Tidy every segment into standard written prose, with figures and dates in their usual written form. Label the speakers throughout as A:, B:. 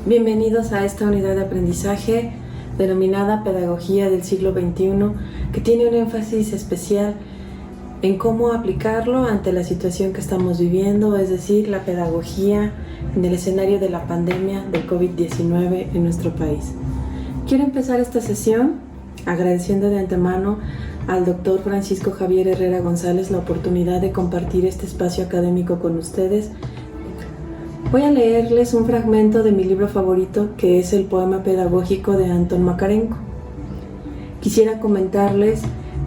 A: Bienvenidos a esta unidad de aprendizaje denominada Pedagogía del siglo XXI, que tiene un énfasis especial en cómo aplicarlo ante la situación que estamos viviendo, es decir, la pedagogía en el escenario de la pandemia del COVID-19 en nuestro país. Quiero empezar esta sesión agradeciendo de antemano al doctor Francisco Javier Herrera González la oportunidad de compartir este espacio académico con ustedes. Voy a leerles un fragmento de mi libro favorito, que es el poema pedagógico de Anton Makarenko. Quisiera comentarles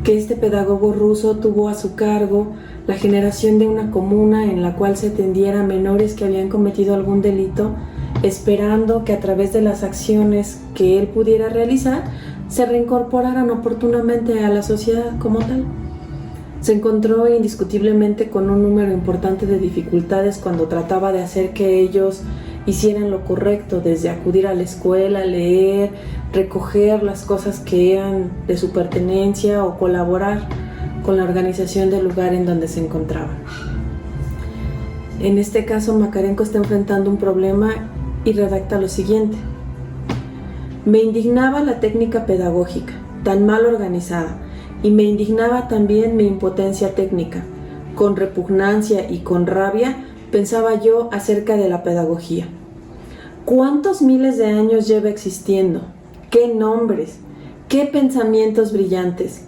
A: que este pedagogo ruso tuvo a su cargo la generación de una comuna en la cual se atendiera a menores que habían cometido algún delito, esperando que a través de las acciones que él pudiera realizar se reincorporaran oportunamente a la sociedad como tal. Se encontró indiscutiblemente con un número importante de dificultades cuando trataba de hacer que ellos hicieran lo correcto, desde acudir a la escuela, leer, recoger las cosas que eran de su pertenencia o colaborar con la organización del lugar en donde se encontraban. En este caso, Makarenko está enfrentando un problema y redacta lo siguiente: me indignaba la técnica pedagógica, tan mal organizada, y me indignaba también mi impotencia técnica. Con repugnancia y con rabia pensaba yo acerca de la pedagogía. ¿Cuántos miles de años lleva existiendo? ¿Qué nombres? ¿Qué pensamientos brillantes?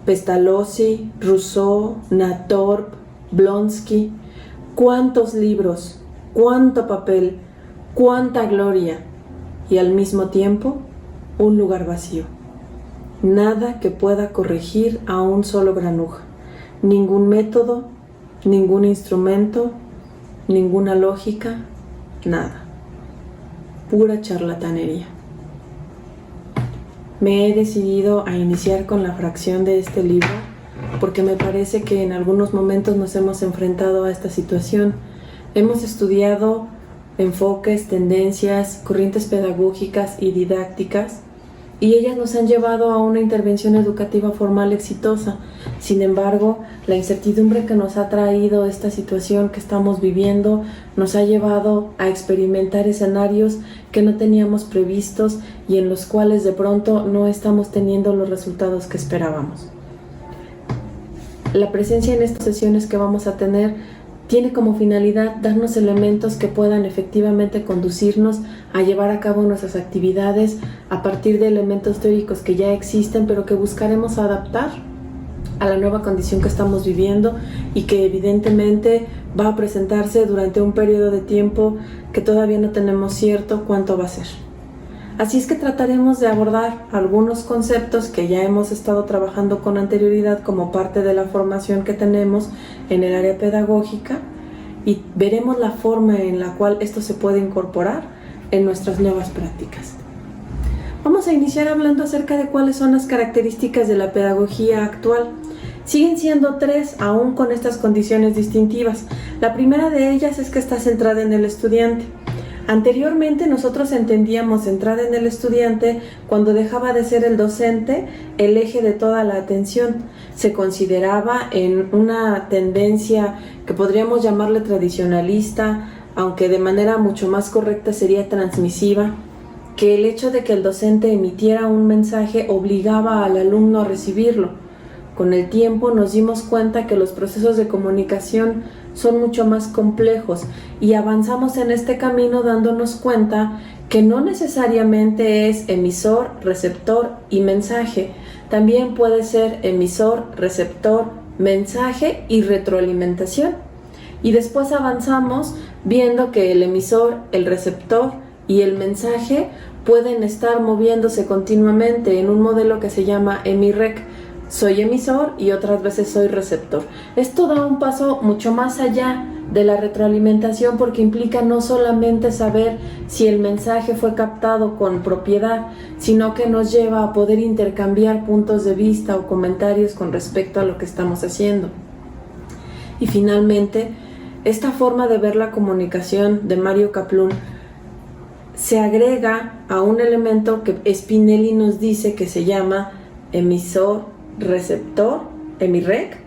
A: Pestalozzi, Rousseau, Nathorp, Blonsky. ¿Cuántos libros? ¿Cuánto papel? ¿Cuánta gloria? Y al mismo tiempo, un lugar vacío. Nada que pueda corregir a un solo granuja. Ningún método, ningún instrumento, ninguna lógica, nada. Pura charlatanería. Me he decidido a iniciar con la fracción de este libro porque me parece que en algunos momentos nos hemos enfrentado a esta situación. Hemos estudiado enfoques, tendencias, corrientes pedagógicas y didácticas, y ellas nos han llevado a una intervención educativa formal exitosa. Sin embargo, la incertidumbre que nos ha traído esta situación que estamos viviendo nos ha llevado a experimentar escenarios que no teníamos previstos y en los cuales de pronto no estamos teniendo los resultados que esperábamos. La presencia en estas sesiones que vamos a tener tiene como finalidad darnos elementos que puedan efectivamente conducirnos a llevar a cabo nuestras actividades a partir de elementos teóricos que ya existen, pero que buscaremos adaptar a la nueva condición que estamos viviendo y que evidentemente va a presentarse durante un periodo de tiempo que todavía no tenemos cierto cuánto va a ser. Así es que trataremos de abordar algunos conceptos que ya hemos estado trabajando con anterioridad como parte de la formación que tenemos en el área pedagógica, y veremos la forma en la cual esto se puede incorporar en nuestras nuevas prácticas. Vamos a iniciar hablando acerca de cuáles son las características de la pedagogía actual. Siguen siendo tres, aún con estas condiciones distintivas. La primera de ellas es que está centrada en el estudiante. Anteriormente nosotros entendíamos centrada en el estudiante cuando dejaba de ser el docente el eje de toda la atención. Se consideraba en una tendencia que podríamos llamarle tradicionalista, aunque de manera mucho más correcta sería transmisiva, que el hecho de que el docente emitiera un mensaje obligaba al alumno a recibirlo. Con el tiempo nos dimos cuenta que los procesos de comunicación son mucho más complejos y avanzamos en este camino dándonos cuenta que no necesariamente es emisor, receptor y mensaje. También puede ser emisor, receptor, mensaje y retroalimentación. Y después avanzamos viendo que el emisor, el receptor y el mensaje pueden estar moviéndose continuamente en un modelo que se llama EMI-REC. Soy emisor y otras veces soy receptor. Esto da un paso mucho más allá de la retroalimentación porque implica no solamente saber si el mensaje fue captado con propiedad, sino que nos lleva a poder intercambiar puntos de vista o comentarios con respecto a lo que estamos haciendo. Y finalmente, esta forma de ver la comunicación de Mario Kaplun se agrega a un elemento que Spinelli nos dice que se llama emisor, receptor, EMI-REC,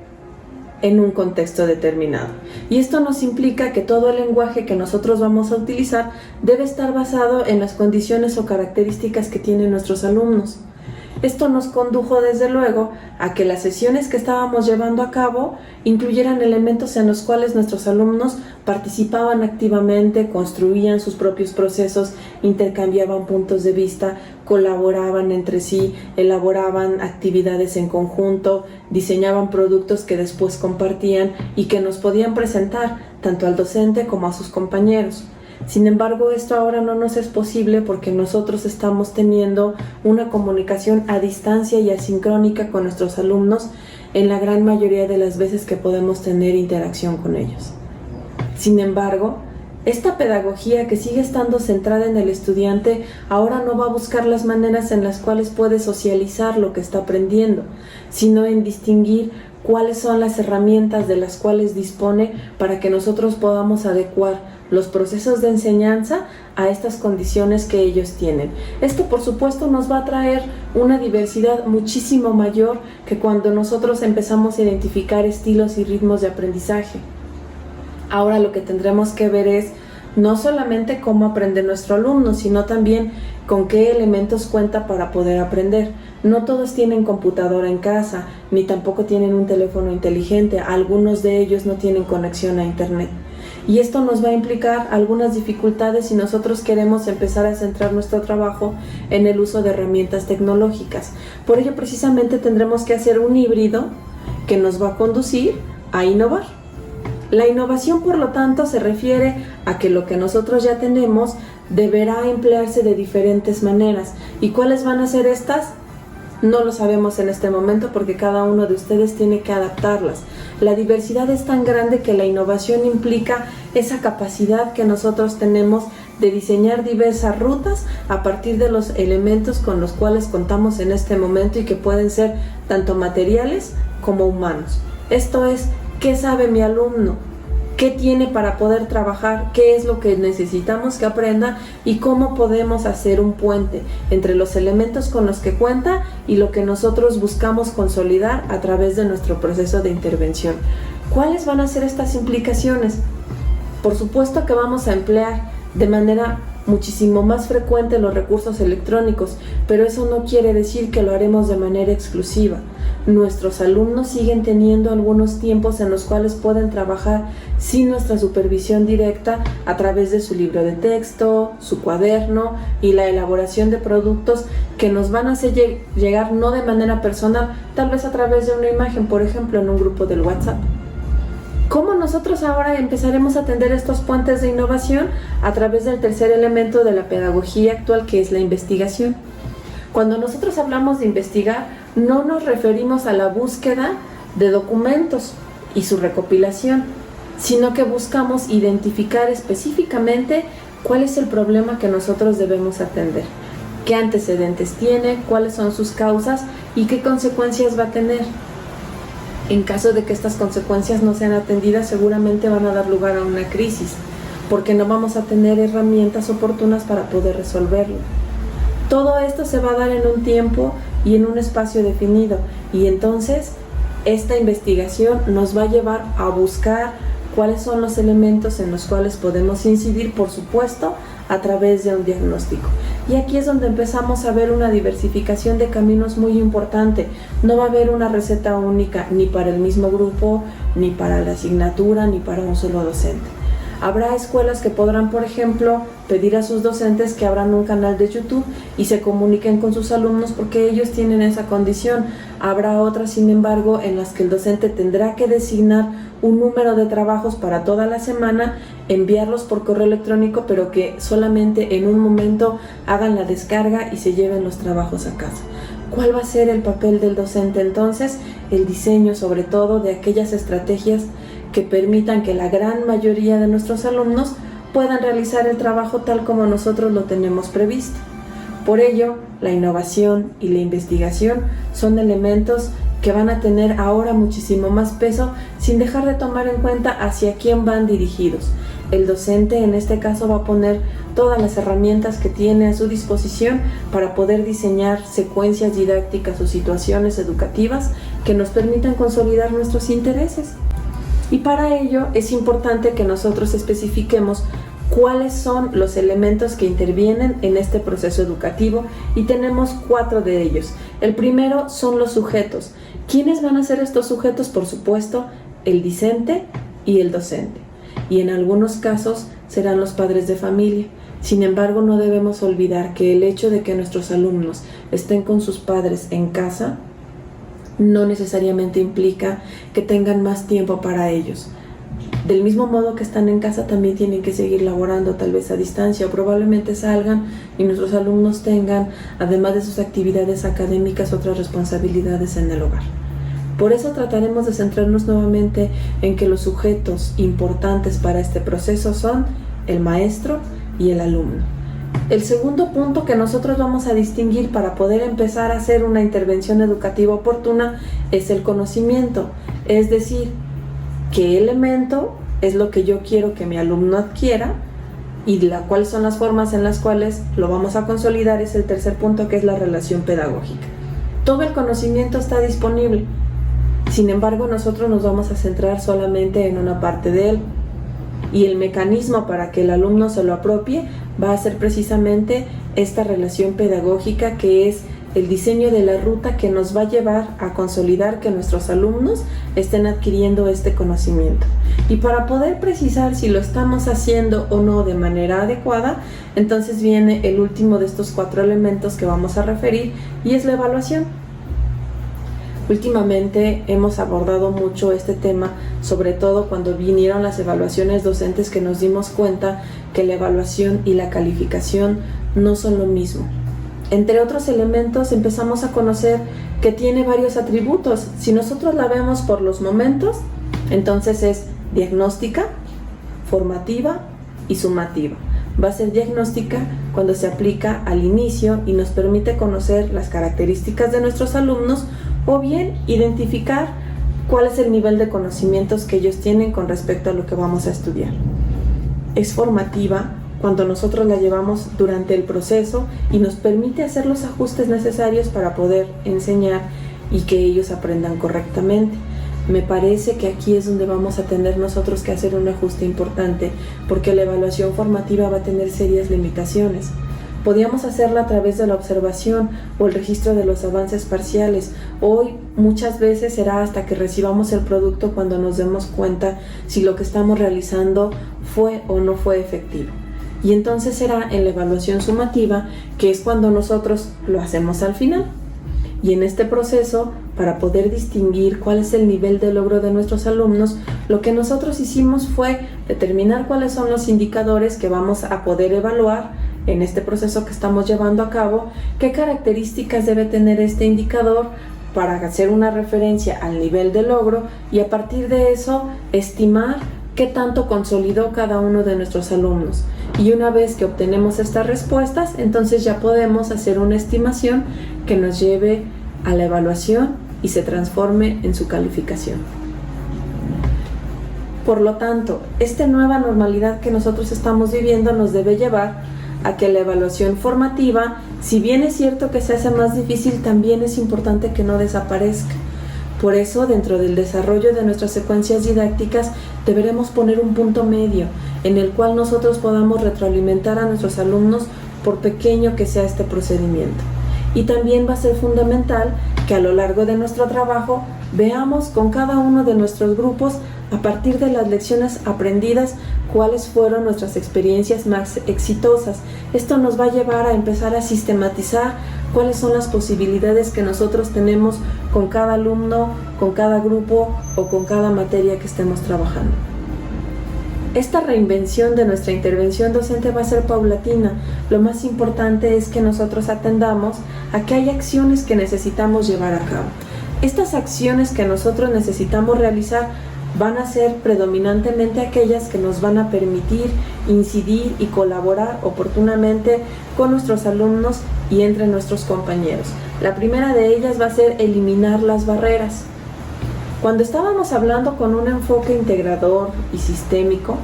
A: en un contexto determinado. Y esto nos implica que todo el lenguaje que nosotros vamos a utilizar debe estar basado en las condiciones o características que tienen nuestros alumnos. Esto nos condujo desde luego a que las sesiones que estábamos llevando a cabo incluyeran elementos en los cuales nuestros alumnos participaban activamente, construían sus propios procesos, intercambiaban puntos de vista, colaboraban entre sí, elaboraban actividades en conjunto, diseñaban productos que después compartían y que nos podían presentar tanto al docente como a sus compañeros. Sin embargo, esto ahora no nos es posible porque nosotros estamos teniendo una comunicación a distancia y asincrónica con nuestros alumnos en la gran mayoría de las veces que podemos tener interacción con ellos. Sin embargo, esta pedagogía que sigue estando centrada en el estudiante ahora no va a buscar las maneras en las cuales puede socializar lo que está aprendiendo, sino en distinguir cuáles son las herramientas de las cuales dispone para que nosotros podamos adecuar los procesos de enseñanza a estas condiciones que ellos tienen. Esto, por supuesto, nos va a traer una diversidad muchísimo mayor que cuando nosotros empezamos a identificar estilos y ritmos de aprendizaje. Ahora lo que tendremos que ver es no solamente cómo aprende nuestro alumno, sino también con qué elementos cuenta para poder aprender. No todos tienen computadora en casa, ni tampoco tienen un teléfono inteligente. Algunos de ellos no tienen conexión a internet. Y esto nos va a implicar algunas dificultades si nosotros queremos empezar a centrar nuestro trabajo en el uso de herramientas tecnológicas. Por ello, precisamente, tendremos que hacer un híbrido que nos va a conducir a innovar. La innovación, por lo tanto, se refiere a que lo que nosotros ya tenemos deberá emplearse de diferentes maneras. ¿Y cuáles van a ser estas? No lo sabemos en este momento porque cada uno de ustedes tiene que adaptarlas. La diversidad es tan grande que la innovación implica esa capacidad que nosotros tenemos de diseñar diversas rutas a partir de los elementos con los cuales contamos en este momento y que pueden ser tanto materiales como humanos. Esto es, ¿qué sabe mi alumno? ¿Qué tiene para poder trabajar? ¿Qué es lo que necesitamos que aprenda? ¿Y cómo podemos hacer un puente entre los elementos con los que cuenta y lo que nosotros buscamos consolidar a través de nuestro proceso de intervención? ¿Cuáles van a ser estas implicaciones? Por supuesto que vamos a emplear de manera muchísimo más frecuente los recursos electrónicos, pero eso no quiere decir que lo haremos de manera exclusiva. Nuestros alumnos siguen teniendo algunos tiempos en los cuales pueden trabajar sin nuestra supervisión directa a través de su libro de texto, su cuaderno y la elaboración de productos que nos van a hacer llegar no de manera personal, tal vez a través de una imagen, por ejemplo, en un grupo del WhatsApp. ¿Cómo nosotros ahora empezaremos a atender estos puentes de innovación? A través del tercer elemento de la pedagogía actual, que es la investigación. Cuando nosotros hablamos de investigar, no nos referimos a la búsqueda de documentos y su recopilación, sino que buscamos identificar específicamente cuál es el problema que nosotros debemos atender, qué antecedentes tiene, cuáles son sus causas y qué consecuencias va a tener. En caso de que estas consecuencias no sean atendidas, seguramente van a dar lugar a una crisis, porque no vamos a tener herramientas oportunas para poder resolverlo. Todo esto se va a dar en un tiempo y en un espacio definido, y entonces esta investigación nos va a llevar a buscar cuáles son los elementos en los cuales podemos incidir, por supuesto, a través de un diagnóstico. Y aquí es donde empezamos a ver una diversificación de caminos muy importante. No va a haber una receta única ni para el mismo grupo, ni para la asignatura, ni para un solo docente. Habrá escuelas que podrán, por ejemplo, pedir a sus docentes que abran un canal de YouTube y se comuniquen con sus alumnos porque ellos tienen esa condición. Habrá otras, sin embargo, en las que el docente tendrá que designar un número de trabajos para toda la semana, enviarlos por correo electrónico, pero que solamente en un momento hagan la descarga y se lleven los trabajos a casa. ¿Cuál va a ser el papel del docente entonces? El diseño, sobre todo, de aquellas estrategias que permitan que la gran mayoría de nuestros alumnos puedan realizar el trabajo tal como nosotros lo tenemos previsto. Por ello, la innovación y la investigación son elementos que van a tener ahora muchísimo más peso, sin dejar de tomar en cuenta hacia quién van dirigidos. El docente en este caso va a poner todas las herramientas que tiene a su disposición para poder diseñar secuencias didácticas o situaciones educativas que nos permitan consolidar nuestros intereses. Y para ello es importante que nosotros especifiquemos cuáles son los elementos que intervienen en este proceso educativo, y tenemos 4 de ellos. El primero son los sujetos. ¿Quiénes van a ser estos sujetos? Por supuesto, el discente y el docente. Y en algunos casos serán los padres de familia. Sin embargo, no debemos olvidar que el hecho de que nuestros alumnos estén con sus padres en casa no necesariamente implica que tengan más tiempo para ellos. Del mismo modo que están en casa, también tienen que seguir laborando, tal vez a distancia, o probablemente salgan y nuestros alumnos tengan, además de sus actividades académicas, otras responsabilidades en el hogar. Por eso trataremos de centrarnos nuevamente en que los sujetos importantes para este proceso son el maestro y el alumno. El segundo punto que nosotros vamos a distinguir para poder empezar a hacer una intervención educativa oportuna es el conocimiento, es decir, qué elemento es lo que yo quiero que mi alumno adquiera y cuáles son las formas en las cuales lo vamos a consolidar. Es el tercer punto, que es la relación pedagógica. Todo el conocimiento está disponible, sin embargo nosotros nos vamos a centrar solamente en una parte de él, y el mecanismo para que el alumno se lo apropie va a ser precisamente esta relación pedagógica, que es el diseño de la ruta que nos va a llevar a consolidar que nuestros alumnos estén adquiriendo este conocimiento. Y para poder precisar si lo estamos haciendo o no de manera adecuada, entonces viene el último de estos 4 elementos que vamos a referir, y es la evaluación. Últimamente hemos abordado mucho este tema, sobre todo cuando vinieron las evaluaciones docentes, que nos dimos cuenta que la evaluación y la calificación no son lo mismo. Entre otros elementos, empezamos a conocer que tiene varios atributos. Si nosotros la vemos por los momentos, entonces es diagnóstica, formativa y sumativa. Va a ser diagnóstica cuando se aplica al inicio y nos permite conocer las características de nuestros alumnos, o bien identificar cuál es el nivel de conocimientos que ellos tienen con respecto a lo que vamos a estudiar. Es formativa cuando nosotros la llevamos durante el proceso y nos permite hacer los ajustes necesarios para poder enseñar y que ellos aprendan correctamente. Me parece que aquí es donde vamos a tener nosotros que hacer un ajuste importante, porque la evaluación formativa va a tener serias limitaciones. Podíamos hacerla a través de la observación o el registro de los avances parciales. Hoy muchas veces será hasta que recibamos el producto cuando nos demos cuenta si lo que estamos realizando fue o no fue efectivo. Y entonces será en la evaluación sumativa, que es cuando nosotros lo hacemos al final. Y en este proceso, para poder distinguir cuál es el nivel de logro de nuestros alumnos, lo que nosotros hicimos fue determinar cuáles son los indicadores que vamos a poder evaluar en este proceso que estamos llevando a cabo, qué características debe tener este indicador para hacer una referencia al nivel de logro, y a partir de eso estimar qué tanto consolidó cada uno de nuestros alumnos. Y una vez que obtenemos estas respuestas, entonces ya podemos hacer una estimación que nos lleve a la evaluación y se transforme en su calificación. Por lo tanto, esta nueva normalidad que nosotros estamos viviendo nos debe llevar a que la evaluación formativa, si bien es cierto que se hace más difícil, también es importante que no desaparezca. Por eso, dentro del desarrollo de nuestras secuencias didácticas, deberemos poner un punto medio en el cual nosotros podamos retroalimentar a nuestros alumnos, por pequeño que sea este procedimiento. Y también va a ser fundamental que a lo largo de nuestro trabajo veamos con cada uno de nuestros grupos, a partir de las lecciones aprendidas, cuáles fueron nuestras experiencias más exitosas. Esto nos va a llevar a empezar a sistematizar cuáles son las posibilidades que nosotros tenemos con cada alumno, con cada grupo o con cada materia que estemos trabajando. Esta reinvención de nuestra intervención docente va a ser paulatina. Lo más importante es que nosotros atendamos a que hay acciones que necesitamos llevar a cabo. Estas acciones que nosotros necesitamos realizar van a ser predominantemente aquellas que nos van a permitir incidir y colaborar oportunamente con nuestros alumnos y entre nuestros compañeros. La primera de ellas va a ser eliminar las barreras. Cuando estábamos hablando con un enfoque integrador y sistémico,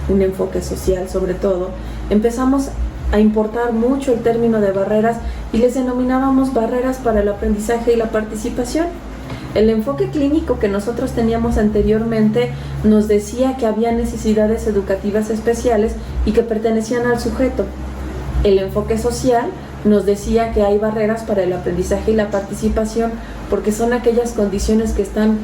A: un enfoque social sobre todo, empezamos a importar mucho el término de barreras y les denominábamos barreras para el aprendizaje y la participación. El enfoque clínico que nosotros teníamos anteriormente nos decía que había necesidades educativas especiales y que pertenecían al sujeto. El enfoque social nos decía que hay barreras para el aprendizaje y la participación porque son aquellas condiciones que están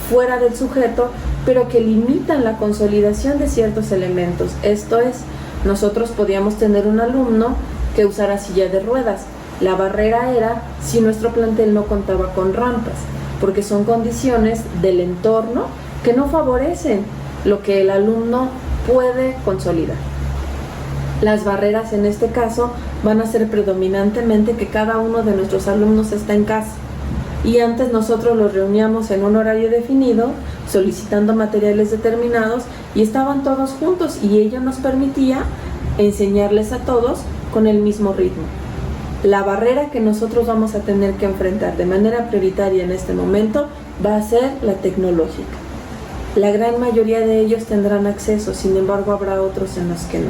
A: fuera del sujeto, pero que limitan la consolidación de ciertos elementos. Esto es, nosotros podíamos tener un alumno que usara silla de ruedas. La barrera era si nuestro plantel no contaba con rampas, porque son condiciones del entorno que no favorecen lo que el alumno puede consolidar. Las barreras en este caso van a ser predominantemente que cada uno de nuestros alumnos está en casa y antes nosotros los reuníamos en un horario definido, solicitando materiales determinados y estaban todos juntos y ello nos permitía enseñarles a todos con el mismo ritmo. La barrera que nosotros vamos a tener que enfrentar de manera prioritaria en este momento va a ser la tecnológica. La gran mayoría de ellos tendrán acceso, sin embargo habrá otros en los que no.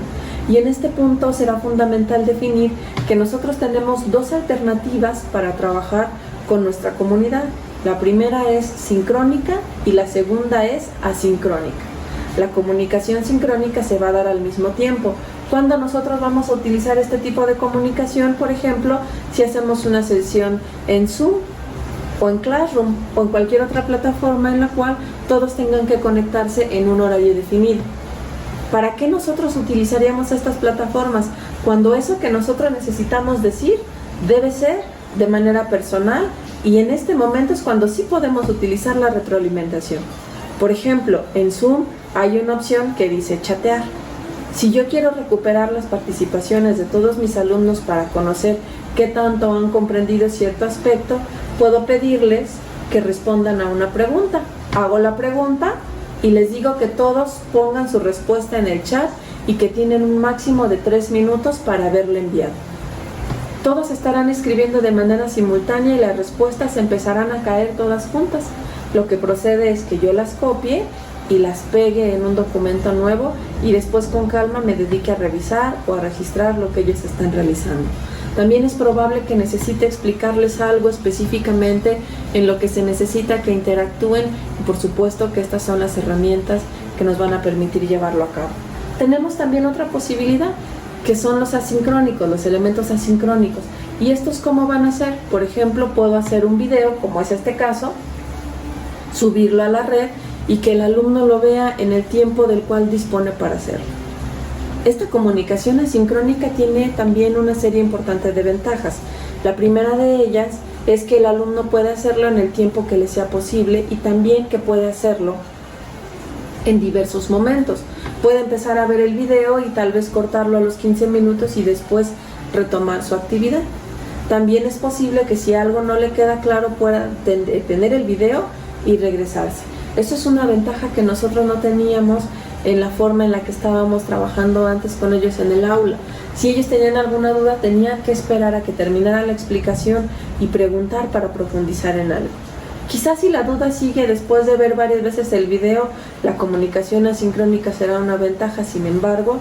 A: Y en este punto será fundamental definir que nosotros tenemos dos alternativas para trabajar con nuestra comunidad. La primera es sincrónica y la segunda es asincrónica. La comunicación sincrónica se va a dar al mismo tiempo. Cuando nosotros vamos a utilizar este tipo de comunicación, por ejemplo, si hacemos una sesión en Zoom o en Classroom o en cualquier otra plataforma en la cual todos tengan que conectarse en un horario definido. ¿Para qué nosotros utilizaríamos estas plataformas? Cuando eso que nosotros necesitamos decir debe ser de manera personal y en este momento es cuando sí podemos utilizar la retroalimentación. Por ejemplo, en Zoom hay una opción que dice chatear. Si yo quiero recuperar las participaciones de todos mis alumnos para conocer qué tanto han comprendido cierto aspecto, puedo pedirles que respondan a una pregunta. Hago la pregunta y les digo que todos pongan su respuesta en el chat y que tienen un máximo de 3 minutos para haberla enviado. Todos estarán escribiendo de manera simultánea y las respuestas empezarán a caer todas juntas. Lo que procede es que yo las copie y las pegue en un documento nuevo y después con calma me dedique a revisar o a registrar lo que ellos están realizando. También es probable que necesite explicarles algo específicamente en lo que se necesita que interactúen y por supuesto que estas son las herramientas que nos van a permitir llevarlo a cabo. Tenemos también otra posibilidad que son los asincrónicos, los elementos asincrónicos. ¿Y estos cómo van a ser? Por ejemplo, puedo hacer un video, como es este caso, subirlo a la red y que el alumno lo vea en el tiempo del cual dispone para hacerlo. Esta comunicación asincrónica tiene también una serie importante de ventajas. La primera de ellas es que el alumno puede hacerlo en el tiempo que le sea posible y también que puede hacerlo en diversos momentos. Puede empezar a ver el video y tal vez cortarlo a los 15 minutos y después retomar su actividad. También es posible que si algo no le queda claro pueda detener el video y regresarse. Eso es una ventaja que nosotros no teníamos en la forma en la que estábamos trabajando antes con ellos en el aula. Si ellos tenían alguna duda, tenían que esperar a que terminara la explicación y preguntar para profundizar en algo. Quizás si la duda sigue después de ver varias veces el video, la comunicación asincrónica será una ventaja. Sin embargo,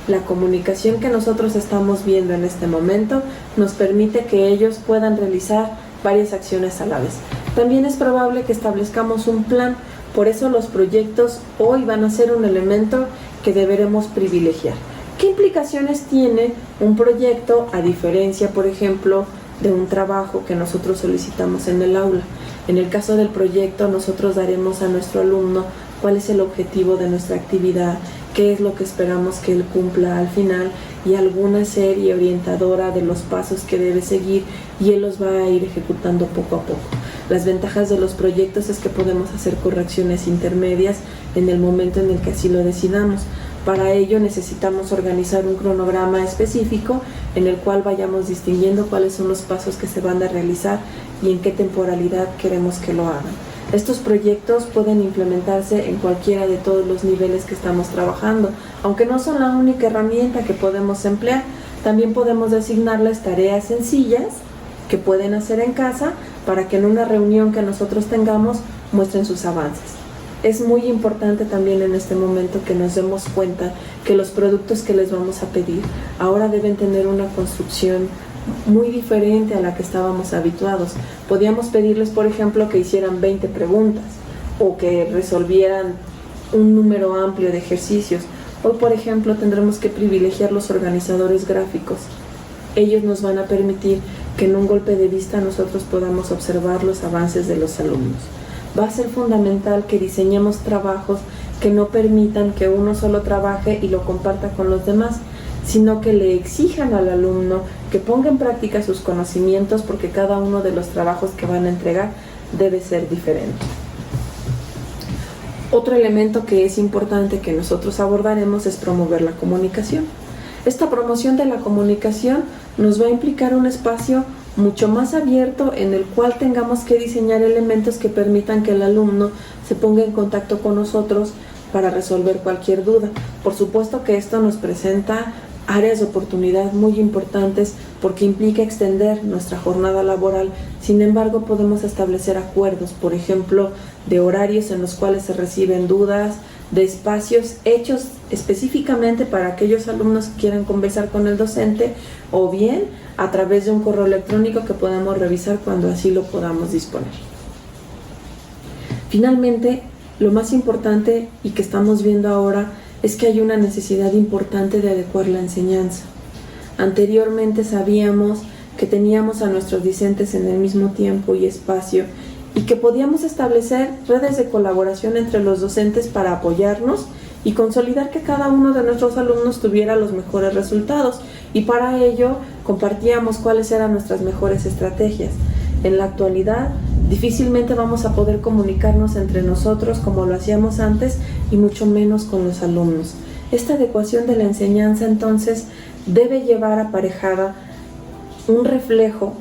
A: la comunicación que nosotros estamos viendo en este momento nos permite que ellos puedan realizar varias acciones a la vez. También es probable que establezcamos un plan, por eso los proyectos hoy van a ser un elemento que deberemos privilegiar. ¿Qué implicaciones tiene un proyecto a diferencia, por ejemplo, de un trabajo que nosotros solicitamos en el aula? En el caso del proyecto, nosotros daremos a nuestro alumno cuál es el objetivo de nuestra actividad, qué es lo que esperamos que él cumpla al final y alguna serie orientadora de los pasos que debe seguir y él los va a ir ejecutando poco a poco. Las ventajas de los proyectos es que podemos hacer correcciones intermedias en el momento en el que así lo decidamos. Para ello necesitamos organizar un cronograma específico en el cual vayamos distinguiendo cuáles son los pasos que se van a realizar y en qué temporalidad queremos que lo hagan. Estos proyectos pueden implementarse en cualquiera de todos los niveles que estamos trabajando, aunque no son la única herramienta que podemos emplear. También podemos designarles tareas sencillas que pueden hacer en casa para que en una reunión que nosotros tengamos muestren sus avances. Es muy importante también en este momento que nos demos cuenta que los productos que les vamos a pedir ahora deben tener una construcción muy diferente a la que estábamos habituados. Podíamos pedirles, por ejemplo, que hicieran 20 preguntas o que resolvieran un número amplio de ejercicios. Hoy, por ejemplo, tendremos que privilegiar los organizadores gráficos. Ellos nos van a permitir que en un golpe de vista nosotros podamos observar los avances de los alumnos. Va a ser fundamental que diseñemos trabajos que no permitan que uno solo trabaje y lo comparta con los demás, sino que le exijan al alumno que ponga en práctica sus conocimientos, porque cada uno de los trabajos que van a entregar debe ser diferente. Otro elemento que es importante que nosotros abordaremos es promover la comunicación. Esta promoción de la comunicación nos va a implicar un espacio mucho más abierto en el cual tengamos que diseñar elementos que permitan que el alumno se ponga en contacto con nosotros para resolver cualquier duda. Por supuesto que esto nos presenta áreas de oportunidad muy importantes porque implica extender nuestra jornada laboral. Sin embargo, podemos establecer acuerdos, por ejemplo, de horarios en los cuales se reciben dudas, de espacios hechos específicamente para aquellos alumnos que quieran conversar con el docente, o bien a través de un correo electrónico que podamos revisar cuando así lo podamos disponer. Finalmente, lo más importante y que estamos viendo ahora es que hay una necesidad importante de adecuar la enseñanza. Anteriormente sabíamos que teníamos a nuestros discentes en el mismo tiempo y espacio y que podíamos establecer redes de colaboración entre los docentes para apoyarnos y consolidar que cada uno de nuestros alumnos tuviera los mejores resultados, y para ello compartíamos cuáles eran nuestras mejores estrategias. En la actualidad, difícilmente vamos a poder comunicarnos entre nosotros como lo hacíamos antes y mucho menos con los alumnos. Esta adecuación de la enseñanza entonces debe llevar aparejada un reflejo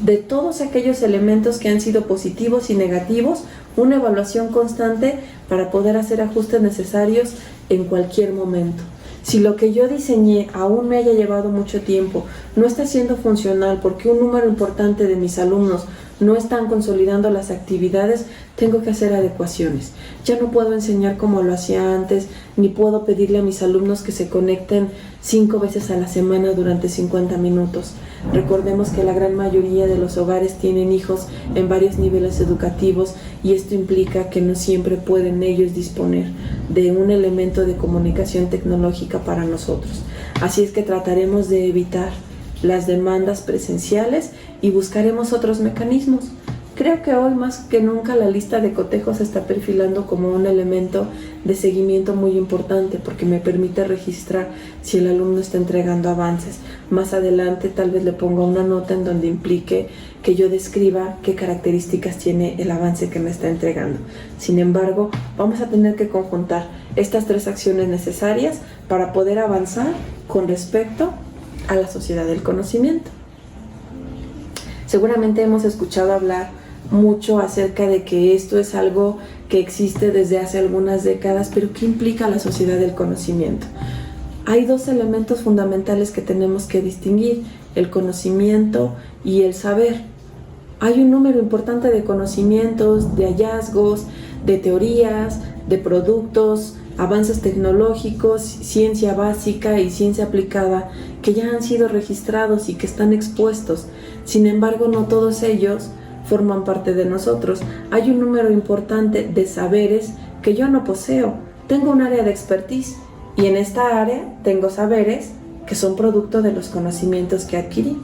A: de todos aquellos elementos que han sido positivos y negativos, una evaluación constante para poder hacer ajustes necesarios en cualquier momento. Si lo que yo diseñé aún me haya llevado mucho tiempo, no está siendo funcional porque un número importante de mis alumnos no están consolidando las actividades, tengo que hacer adecuaciones. Ya no puedo enseñar como lo hacía antes, ni puedo pedirle a mis alumnos que se conecten 5 veces a la semana durante 50 minutos. Recordemos que la gran mayoría de los hogares tienen hijos en varios niveles educativos y esto implica que no siempre pueden ellos disponer de un elemento de comunicación tecnológica para nosotros. Así es que trataremos de evitar las demandas presenciales y buscaremos otros mecanismos. Creo que hoy más que nunca la lista de cotejos se está perfilando como un elemento de seguimiento muy importante porque me permite registrar si el alumno está entregando avances. Más adelante tal vez le ponga una nota en donde implique que yo describa qué características tiene el avance que me está entregando. Sin embargo, vamos a tener que conjuntar estas 3 acciones necesarias para poder avanzar con respecto a la sociedad del conocimiento. Seguramente hemos escuchado hablar mucho acerca de que esto es algo que existe desde hace algunas décadas, pero ¿qué implica la sociedad del conocimiento? Hay 2 elementos fundamentales que tenemos que distinguir: el conocimiento y el saber. Hay un número importante de conocimientos, de hallazgos, de teorías, de productos, avances tecnológicos, ciencia básica y ciencia aplicada que ya han sido registrados y que están expuestos. Sin embargo, no todos ellos forman parte de nosotros. Hay un número importante de saberes que yo no poseo. Tengo un área de expertise y en esta área tengo saberes que son producto de los conocimientos que adquirí.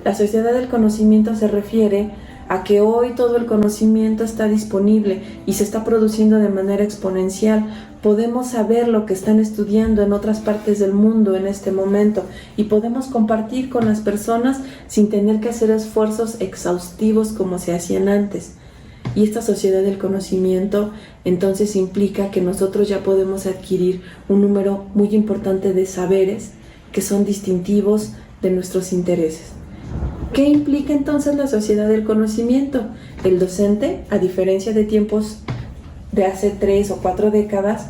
A: La sociedad del conocimiento se refiere a que hoy todo el conocimiento está disponible y se está produciendo de manera exponencial. Podemos saber lo que están estudiando en otras partes del mundo en este momento y podemos compartir con las personas sin tener que hacer esfuerzos exhaustivos como se hacían antes. Y esta sociedad del conocimiento entonces implica que nosotros ya podemos adquirir un número muy importante de saberes que son distintivos de nuestros intereses. ¿Qué implica entonces la sociedad del conocimiento? El docente, a diferencia de tiempos de hace 3 o 4 décadas,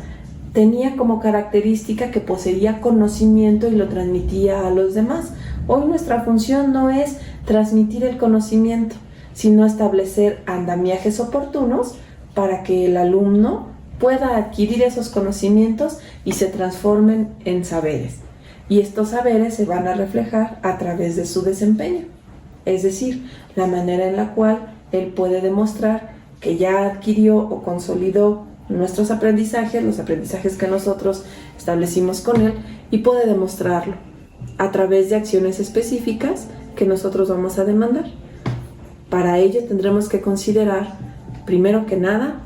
A: tenía como característica que poseía conocimiento y lo transmitía a los demás. Hoy nuestra función no es transmitir el conocimiento, sino establecer andamiajes oportunos para que el alumno pueda adquirir esos conocimientos y se transformen en saberes. Y estos saberes se van a reflejar a través de su desempeño, es decir, la manera en la cual él puede demostrar que ya adquirió o consolidó nuestros aprendizajes, los aprendizajes que nosotros establecimos con él, y puede demostrarlo a través de acciones específicas que nosotros vamos a demandar. Para ello tendremos que considerar, primero que nada,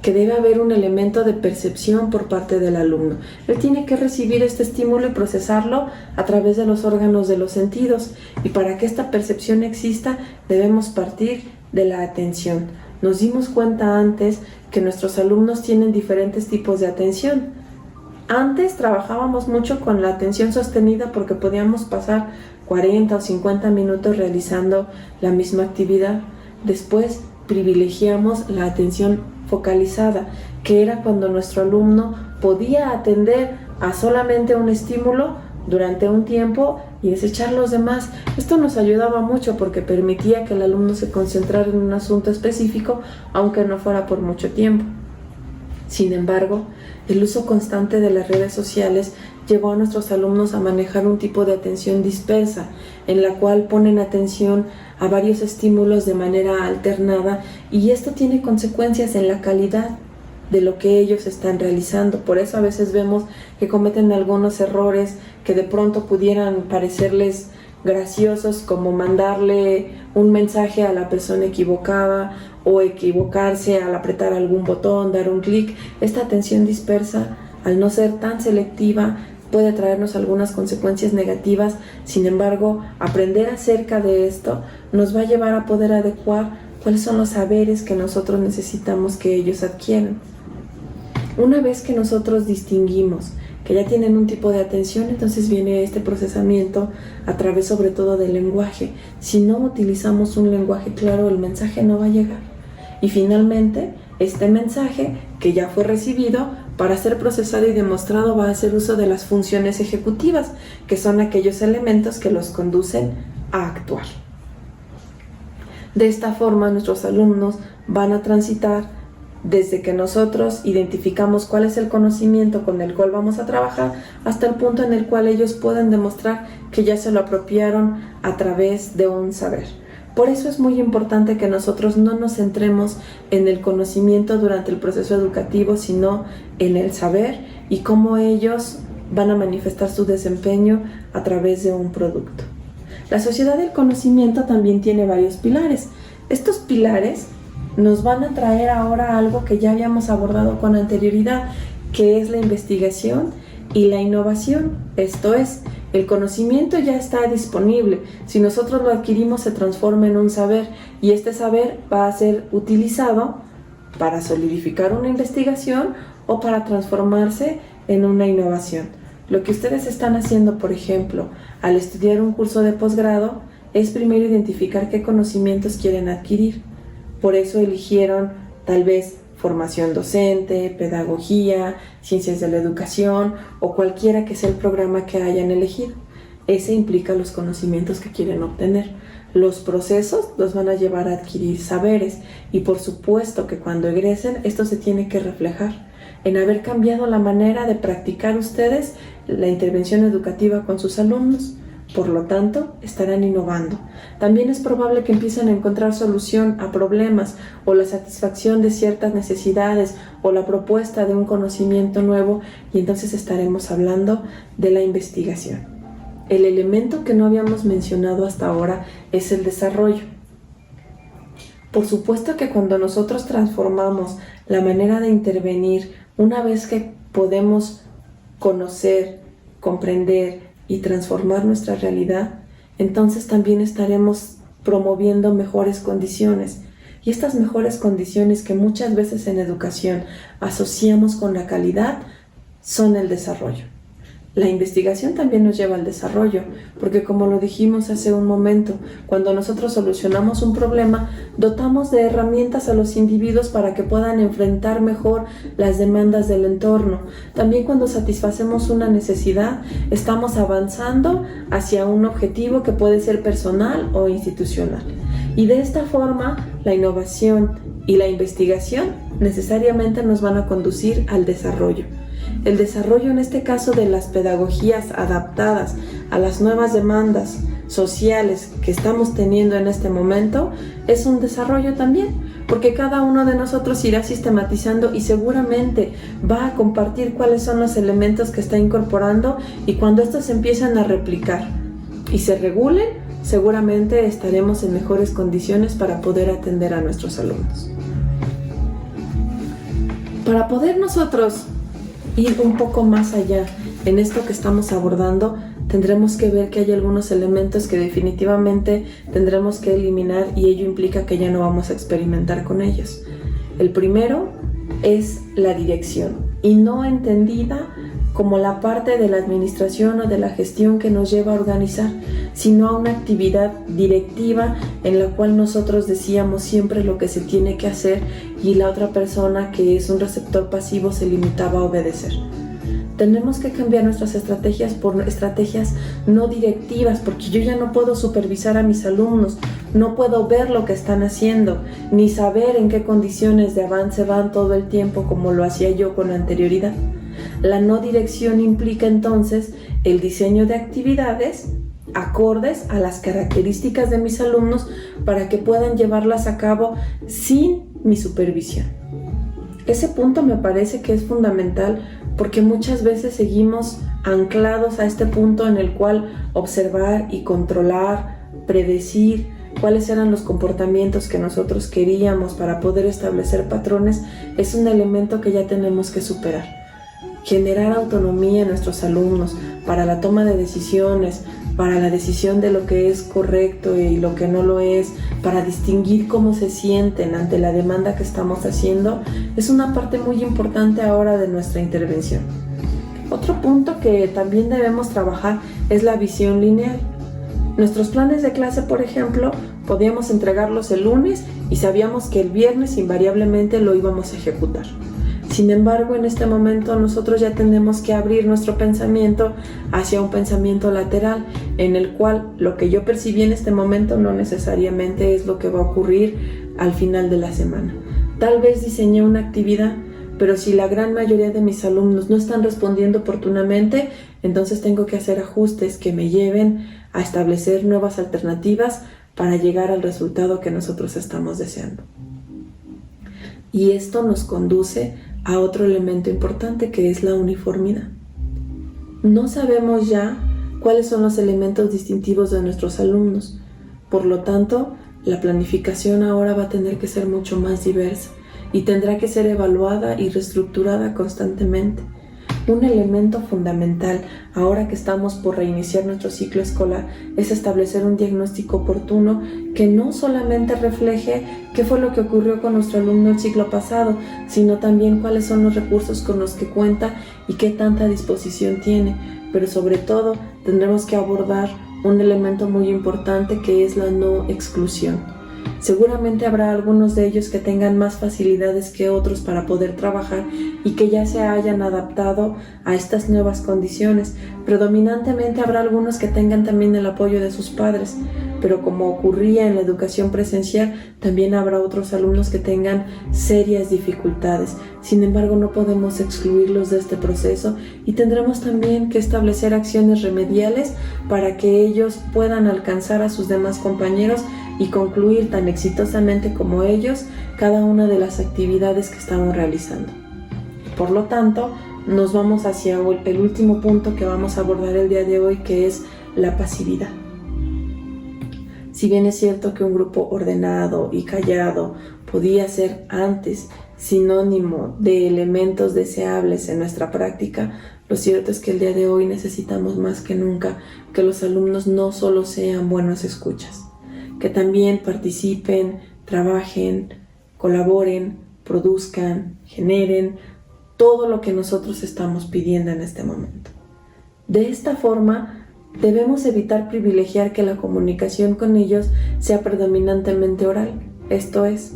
A: que debe haber un elemento de percepción por parte del alumno. Él tiene que recibir este estímulo y procesarlo a través de los órganos de los sentidos. Y para que esta percepción exista, debemos partir de la atención. Nos dimos cuenta antes que nuestros alumnos tienen diferentes tipos de atención. Antes trabajábamos mucho con la atención sostenida porque podíamos pasar 40 o 50 minutos realizando la misma actividad. Después privilegiamos la atención focalizada, que era cuando nuestro alumno podía atender a solamente un estímulo durante un tiempo y desechar los demás. Esto nos ayudaba mucho porque permitía que el alumno se concentrara en un asunto específico, aunque no fuera por mucho tiempo. Sin embargo, el uso constante de las redes sociales llevó a nuestros alumnos a manejar un tipo de atención dispersa, en la cual ponen atención a varios estímulos de manera alternada, y esto tiene consecuencias en la calidad de lo que ellos están realizando. Por eso a veces vemos que cometen algunos errores que de pronto pudieran parecerles graciosos, como mandarle un mensaje a la persona equivocada o equivocarse al apretar algún botón, dar un clic. Esta atención dispersa, al no ser tan selectiva, puede traernos algunas consecuencias negativas. Sin embargo, aprender acerca de esto nos va a llevar a poder adecuar cuáles son los saberes que nosotros necesitamos que ellos adquieran. Una vez que nosotros distinguimos que ya tienen un tipo de atención, entonces viene este procesamiento a través sobre todo del lenguaje. Si no utilizamos un lenguaje claro, el mensaje no va a llegar. Y finalmente, este mensaje que ya fue recibido, para ser procesado y demostrado, va a hacer uso de las funciones ejecutivas, que son aquellos elementos que los conducen a actuar. De esta forma, nuestros alumnos van a transitar desde que nosotros identificamos cuál es el conocimiento con el cual vamos a trabajar, hasta el punto en el cual ellos pueden demostrar que ya se lo apropiaron a través de un saber. Por eso es muy importante que nosotros no nos centremos en el conocimiento durante el proceso educativo, sino en el saber y cómo ellos van a manifestar su desempeño a través de un producto. La sociedad del conocimiento también tiene varios pilares. Estos pilares nos van a traer ahora algo que ya habíamos abordado con anterioridad, que es la investigación y la innovación. Esto es, el conocimiento ya está disponible. Si nosotros lo adquirimos, se transforma en un saber, y este saber va a ser utilizado para solidificar una investigación o para transformarse en una innovación. Lo que ustedes están haciendo, por ejemplo, al estudiar un curso de posgrado, es primero identificar qué conocimientos quieren adquirir. Por eso eligieron tal vez formación docente, pedagogía, ciencias de la educación o cualquiera que sea el programa que hayan elegido. Ese implica los conocimientos que quieren obtener. Los procesos los van a llevar a adquirir saberes, y por supuesto que cuando egresen esto se tiene que reflejar en haber cambiado la manera de practicar ustedes la intervención educativa con sus alumnos. Por lo tanto, estarán innovando. También es probable que empiecen a encontrar solución a problemas, o la satisfacción de ciertas necesidades, o la propuesta de un conocimiento nuevo, y entonces estaremos hablando de la investigación. El elemento que no habíamos mencionado hasta ahora es el desarrollo. Por supuesto que cuando nosotros transformamos la manera de intervenir, una vez que podemos conocer, comprender y transformar nuestra realidad, entonces también estaremos promoviendo mejores condiciones. Y estas mejores condiciones que muchas veces en educación asociamos con la calidad son el desarrollo. La investigación también nos lleva al desarrollo, porque como lo dijimos hace un momento, cuando nosotros solucionamos un problema, dotamos de herramientas a los individuos para que puedan enfrentar mejor las demandas del entorno. También cuando satisfacemos una necesidad, estamos avanzando hacia un objetivo que puede ser personal o institucional. Y de esta forma, la innovación y la investigación necesariamente nos van a conducir al desarrollo. El desarrollo en este caso de las pedagogías adaptadas a las nuevas demandas sociales que estamos teniendo en este momento es un desarrollo también, porque cada uno de nosotros irá sistematizando y seguramente va a compartir cuáles son los elementos que está incorporando, y cuando estos se empiezan a replicar y se regulen, seguramente estaremos en mejores condiciones para poder atender a nuestros alumnos. Para poder nosotros ir un poco más allá en esto que estamos abordando, tendremos que ver que hay algunos elementos que definitivamente tendremos que eliminar, y ello implica que ya no vamos a experimentar con ellos. El primero es la dirección, y no entendida como la parte de la administración o de la gestión que nos lleva a organizar, sino a una actividad directiva en la cual nosotros decíamos siempre lo que se tiene que hacer y la otra persona, que es un receptor pasivo, se limitaba a obedecer. Tenemos que cambiar nuestras estrategias por estrategias no directivas, porque yo ya no puedo supervisar a mis alumnos, no puedo ver lo que están haciendo, ni saber en qué condiciones de avance van todo el tiempo como lo hacía yo con anterioridad. La no dirección implica entonces el diseño de actividades acordes a las características de mis alumnos para que puedan llevarlas a cabo sin mi supervisión. Ese punto me parece que es fundamental, porque muchas veces seguimos anclados a este punto en el cual observar y controlar, predecir cuáles eran los comportamientos que nosotros queríamos para poder establecer patrones es un elemento que ya tenemos que superar. Generar autonomía en nuestros alumnos para la toma de decisiones, para la decisión de lo que es correcto y lo que no lo es, para distinguir cómo se sienten ante la demanda que estamos haciendo, es una parte muy importante ahora de nuestra intervención. Otro punto que también debemos trabajar es la visión lineal. Nuestros planes de clase, por ejemplo, podíamos entregarlos el lunes y sabíamos que el viernes invariablemente lo íbamos a ejecutar. Sin embargo, en este momento nosotros ya tenemos que abrir nuestro pensamiento hacia un pensamiento lateral, en el cual lo que yo percibí en este momento no necesariamente es lo que va a ocurrir al final de la semana. Tal vez diseñé una actividad, pero si la gran mayoría de mis alumnos no están respondiendo oportunamente, entonces tengo que hacer ajustes que me lleven a establecer nuevas alternativas para llegar al resultado que nosotros estamos deseando. Y esto nos conduce a otro elemento importante, que es la uniformidad. No sabemos ya cuáles son los elementos distintivos de nuestros alumnos. Por lo tanto, la planificación ahora va a tener que ser mucho más diversa y tendrá que ser evaluada y reestructurada constantemente. Un elemento fundamental ahora que estamos por reiniciar nuestro ciclo escolar es establecer un diagnóstico oportuno que no solamente refleje qué fue lo que ocurrió con nuestro alumno el ciclo pasado, sino también cuáles son los recursos con los que cuenta y qué tanta disposición tiene. Pero sobre todo tendremos que abordar un elemento muy importante, que es la no exclusión. Seguramente habrá algunos de ellos que tengan más facilidades que otros para poder trabajar y que ya se hayan adaptado a estas nuevas condiciones. Predominantemente habrá algunos que tengan también el apoyo de sus padres, pero como ocurría en la educación presencial, también habrá otros alumnos que tengan serias dificultades. Sin embargo, no podemos excluirlos de este proceso y tendremos también que establecer acciones remediales para que ellos puedan alcanzar a sus demás compañeros y concluir tan exitosamente como ellos cada una de las actividades que estamos realizando. Por lo tanto, nos vamos hacia el último punto que vamos a abordar el día de hoy, que es la pasividad. Si bien es cierto que un grupo ordenado y callado podía ser antes sinónimo de elementos deseables en nuestra práctica, lo cierto es que el día de hoy necesitamos más que nunca que los alumnos no solo sean buenos escuchas, que también participen, trabajen, colaboren, produzcan, generen todo lo que nosotros estamos pidiendo en este momento. De esta forma, debemos evitar privilegiar que la comunicación con ellos sea predominantemente oral. Esto es,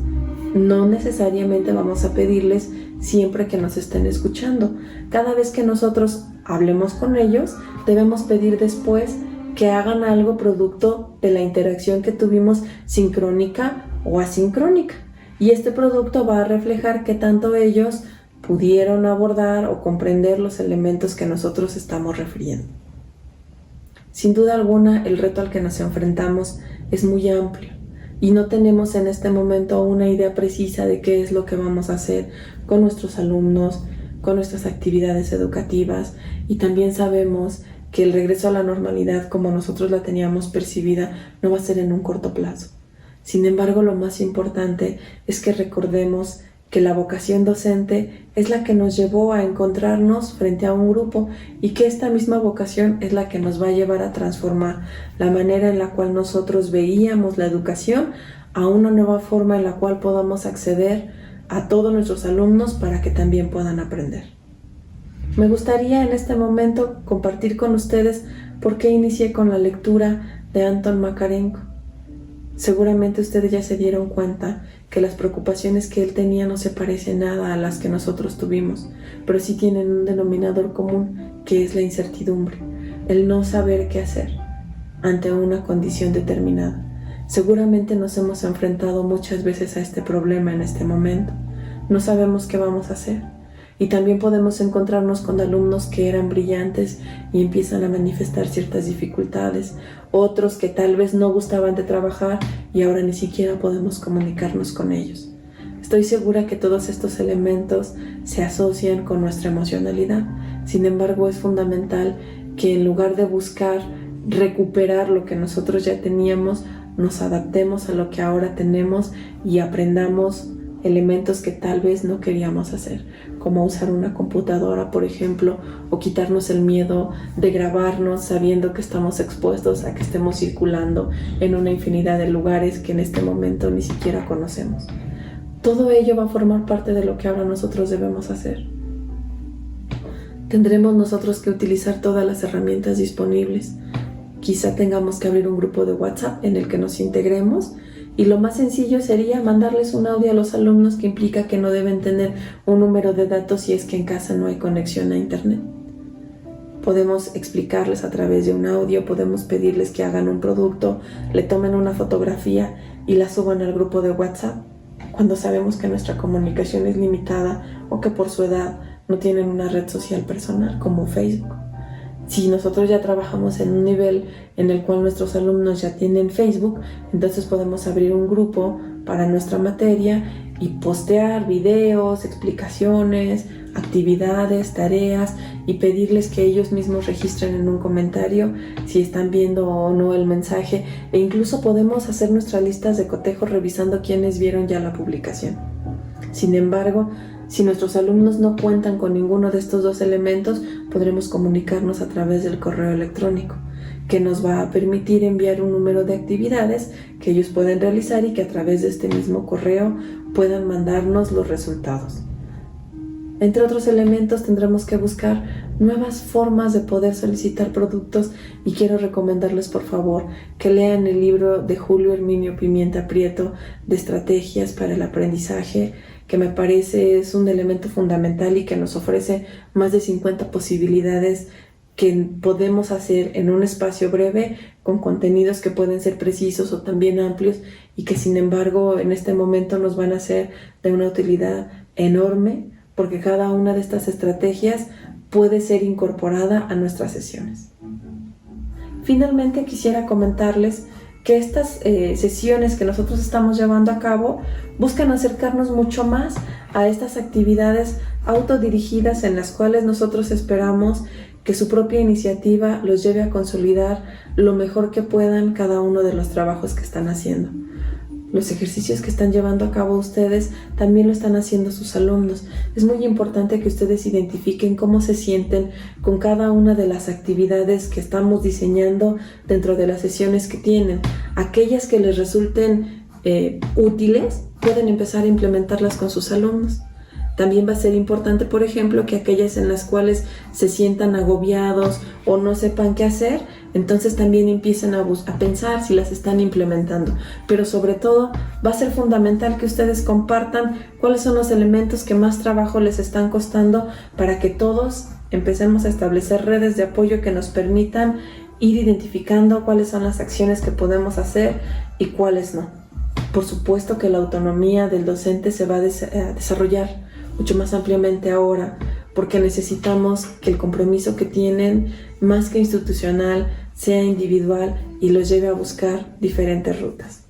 A: no necesariamente vamos a pedirles siempre que nos estén escuchando. Cada vez que nosotros hablemos con ellos, debemos pedir después que hagan algo producto de la interacción que tuvimos sincrónica o asincrónica. Y este producto va a reflejar qué tanto ellos pudieron abordar o comprender los elementos que nosotros estamos refiriendo. Sin duda alguna, el reto al que nos enfrentamos es muy amplio y no tenemos en este momento una idea precisa de qué es lo que vamos a hacer con nuestros alumnos, con nuestras actividades educativas, y también sabemos que el regreso a la normalidad como nosotros la teníamos percibida no va a ser en un corto plazo. Sin embargo, lo más importante es que recordemos que la vocación docente es la que nos llevó a encontrarnos frente a un grupo y que esta misma vocación es la que nos va a llevar a transformar la manera en la cual nosotros veíamos la educación a una nueva forma en la cual podamos acceder a todos nuestros alumnos para que también puedan aprender. Me gustaría en este momento compartir con ustedes por qué inicié con la lectura de Anton Makarenko. Seguramente ustedes ya se dieron cuenta que las preocupaciones que él tenía no se parecen nada a las que nosotros tuvimos, pero sí tienen un denominador común, que es la incertidumbre, el no saber qué hacer ante una condición determinada. Seguramente nos hemos enfrentado muchas veces a este problema en este momento. No sabemos qué vamos a hacer. Y también podemos encontrarnos con alumnos que eran brillantes y empiezan a manifestar ciertas dificultades, otros que tal vez no gustaban de trabajar y ahora ni siquiera podemos comunicarnos con ellos. Estoy segura que todos estos elementos se asocian con nuestra emocionalidad. Sin embargo, es fundamental que en lugar de buscar recuperar lo que nosotros ya teníamos, nos adaptemos a lo que ahora tenemos y aprendamos elementos que tal vez no queríamos hacer, como usar una computadora, por ejemplo, o quitarnos el miedo de grabarnos sabiendo que estamos expuestos a que estemos circulando en una infinidad de lugares que en este momento ni siquiera conocemos. Todo ello va a formar parte de lo que ahora nosotros debemos hacer. Tendremos nosotros que utilizar todas las herramientas disponibles. Quizá tengamos que abrir un grupo de WhatsApp en el que nos integremos, y lo más sencillo sería mandarles un audio a los alumnos, que implica que no deben tener un número de datos si es que en casa no hay conexión a internet. Podemos explicarles a través de un audio, podemos pedirles que hagan un producto, le tomen una fotografía y la suban al grupo de WhatsApp, cuando sabemos que nuestra comunicación es limitada o que por su edad no tienen una red social personal como Facebook. Si nosotros ya trabajamos en un nivel en el cual nuestros alumnos ya tienen Facebook, entonces podemos abrir un grupo para nuestra materia y postear videos, explicaciones, actividades, tareas, y pedirles que ellos mismos registren en un comentario si están viendo o no el mensaje, e incluso podemos hacer nuestras listas de cotejo revisando quiénes vieron ya la publicación. Sin embargo, si nuestros alumnos no cuentan con ninguno de estos dos elementos, podremos comunicarnos a través del correo electrónico, que nos va a permitir enviar un número de actividades que ellos pueden realizar y que a través de este mismo correo puedan mandarnos los resultados. Entre otros elementos, tendremos que buscar nuevas formas de poder solicitar productos, y quiero recomendarles por favor que lean el libro de Julio Herminio Pimienta Prieto de Estrategias para el Aprendizaje, que me parece es un elemento fundamental y que nos ofrece más de 50 posibilidades que podemos hacer en un espacio breve, con contenidos que pueden ser precisos o también amplios, y que sin embargo en este momento nos van a ser de una utilidad enorme, porque cada una de estas estrategias puede ser incorporada a nuestras sesiones. Finalmente, quisiera comentarles que estas sesiones que nosotros estamos llevando a cabo buscan acercarnos mucho más a estas actividades autodirigidas, en las cuales nosotros esperamos que su propia iniciativa los lleve a consolidar lo mejor que puedan cada uno de los trabajos que están haciendo. Los ejercicios que están llevando a cabo ustedes también lo están haciendo sus alumnos. Es muy importante que ustedes identifiquen cómo se sienten con cada una de las actividades que estamos diseñando dentro de las sesiones que tienen. Aquellas que les resulten útiles, pueden empezar a implementarlas con sus alumnos. También va a ser importante, por ejemplo, que aquellas en las cuales se sientan agobiados o no sepan qué hacer, entonces también empiecen a pensar si las están implementando. Pero sobre todo va a ser fundamental que ustedes compartan cuáles son los elementos que más trabajo les están costando para que todos empecemos a establecer redes de apoyo que nos permitan ir identificando cuáles son las acciones que podemos hacer y cuáles no. Por supuesto que la autonomía del docente se va a desarrollar mucho más ampliamente ahora, porque necesitamos que el compromiso que tienen, más que institucional, sea individual y los lleve a buscar diferentes rutas.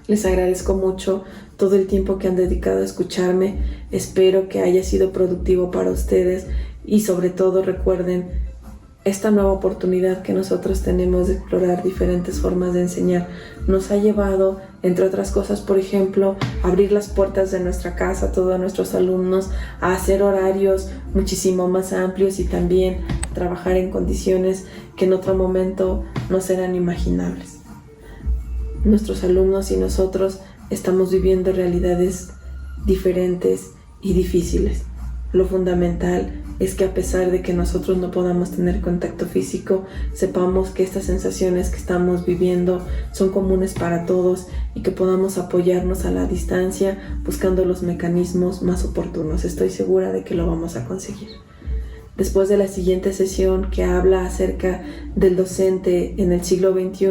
A: Les agradezco mucho todo el tiempo que han dedicado a escucharme. Espero que haya sido productivo para ustedes y sobre todo recuerden esta nueva oportunidad que nosotros tenemos de explorar diferentes formas de enseñar. Nos ha llevado, entre otras cosas, por ejemplo, a abrir las puertas de nuestra casa a todos nuestros alumnos, a hacer horarios muchísimo más amplios y también trabajar en condiciones que en otro momento no serán imaginables. Nuestros alumnos y nosotros estamos viviendo realidades diferentes y difíciles. Lo fundamental es que a pesar de que nosotros no podamos tener contacto físico, sepamos que estas sensaciones que estamos viviendo son comunes para todos y que podamos apoyarnos a la distancia buscando los mecanismos más oportunos. Estoy segura de que lo vamos a conseguir. Después de la siguiente sesión que habla acerca del docente en el siglo XXI,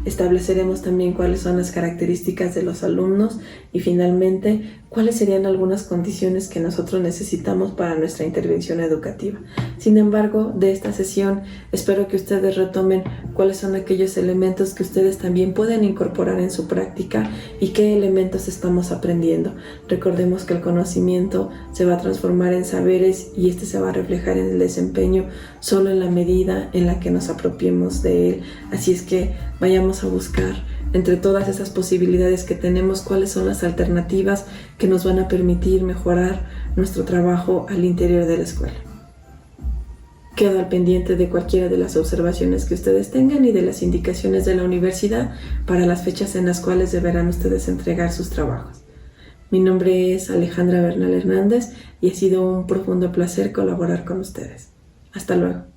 A: estableceremos también cuáles son las características de los alumnos y finalmente cuáles serían algunas condiciones que nosotros necesitamos para nuestra intervención educativa. Sin embargo, de esta sesión espero que ustedes retomen cuáles son aquellos elementos que ustedes también pueden incorporar en su práctica y qué elementos estamos aprendiendo. Recordemos que el conocimiento se va a transformar en saberes y este se va a reflejar en el desempeño solo en la medida en la que nos apropiemos de él. Así es que vayamos a buscar entre todas esas posibilidades que tenemos cuáles son las alternativas que nos van a permitir mejorar nuestro trabajo al interior de la escuela. Quedo al pendiente de cualquiera de las observaciones que ustedes tengan y de las indicaciones de la universidad para las fechas en las cuales deberán ustedes entregar sus trabajos. Mi nombre es Alejandra Bernal Hernández y ha sido un profundo placer colaborar con ustedes. Hasta luego.